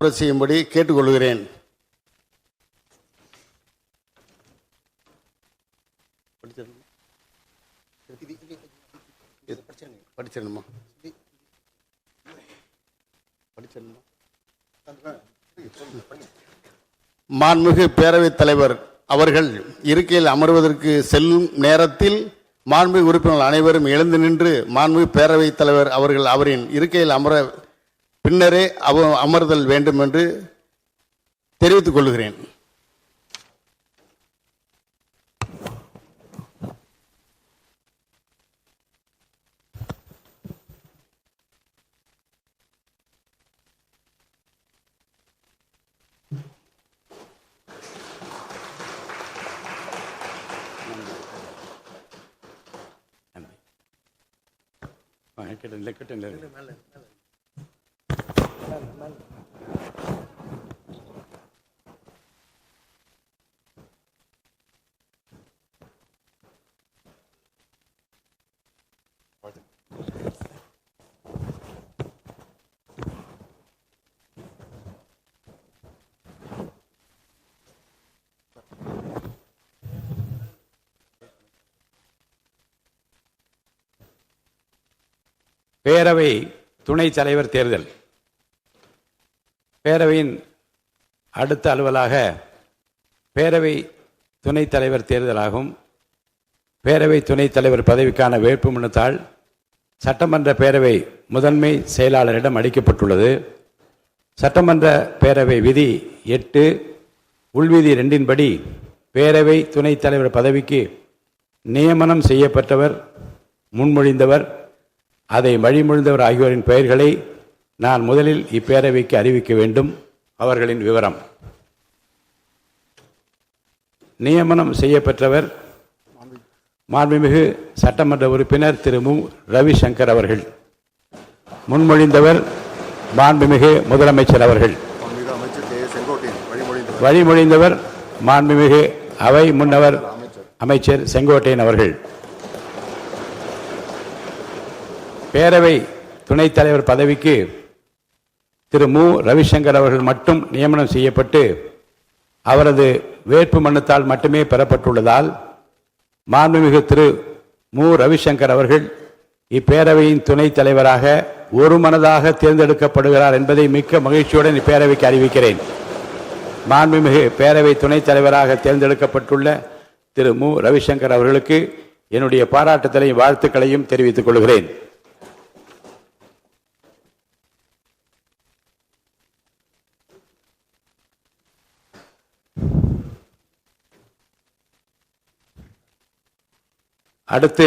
செய்யும்படி கேட்டுக்கொள்கிறேன். படிச்சிடணுமா? மாண்புமிகு பேரவைத் தலைவர் அவர்கள் இருக்கையில் அமர்வதற்கு செல்லும் நேரத்தில் மாண்புமிகு உறுப்பினர்கள் அனைவரும் எழுந்து நின்று மாண்புமிகு பேரவைத் தலைவர் அவர்கள் அவரின் இருக்கையில் அமர பின்னரே அமர்தல் வேண்டும் என்று தெரிவித்துக் கொள்கிறேன். பேரவை துணைத் தலைவர் தேர்தல். பேரவையின் அடுத்த அலுவலாக பேரவை துணைத் தலைவர் தேர்தலாகும். பேரவை துணைத் தலைவர் பதவிக்கான வேட்புமனுத்தாள் சட்டமன்ற பேரவை முதன்மை செயலாளரிடம் அளிக்கப்பட்டுள்ளது. சட்டமன்ற பேரவை விதி 8 உள்விதி 2 படி பேரவை துணைத் தலைவர் பதவிக்கு நியமனம் செய்யப்பட்டவர், முன்மொழிந்தவர், அதை வழிமொழிந்தவர் ஆகியோரின் பெயர்களை நான் முதலில் இப்பேரவைக்கு அறிவிக்க வேண்டும். அவர்களின் விவரம்: நியமனம் செய்யப்பட்டவர் மாண்புமிகு சட்டமன்ற உறுப்பினர் திரு மு. ரவிசங்கர் அவர்கள். முன்மொழிந்தவர் மாண்புமிகு முதலமைச்சர் அவர்கள். வழிமொழிந்தவர் மாண்புமிகு அவை முன்னவர் அமைச்சர் செங்கோட்டையன் அவர்கள். பேரவை துணைத் தலைவர் பதவிக்கு திரு மு. ரவிசங்கர் அவர்கள் மட்டும் நியமனம் செய்யப்பட்டு அவரது வேட்பு மனுத்தால் மட்டுமே பெறப்பட்டுள்ளதால் மாண்புமிகு திரு மு. ரவிசங்கர் அவர்கள் இப்பேரவையின் துணைத் தலைவராக ஒருமனதாக தேர்ந்தெடுக்கப்படுகிறார் என்பதை மிக்க மகிழ்ச்சியுடன் இப்பேரவைக்கு அறிவிக்கிறேன். மாண்புமிகு பேரவை துணைத் தலைவராக தேர்ந்தெடுக்கப்பட்டுள்ள திரு மு. ரவிசங்கர் அவர்களுக்கு என்னுடைய பாராட்டுதலையும் வாழ்த்துக்களையும் தெரிவித்துக் கொள்கிறேன். அடுத்து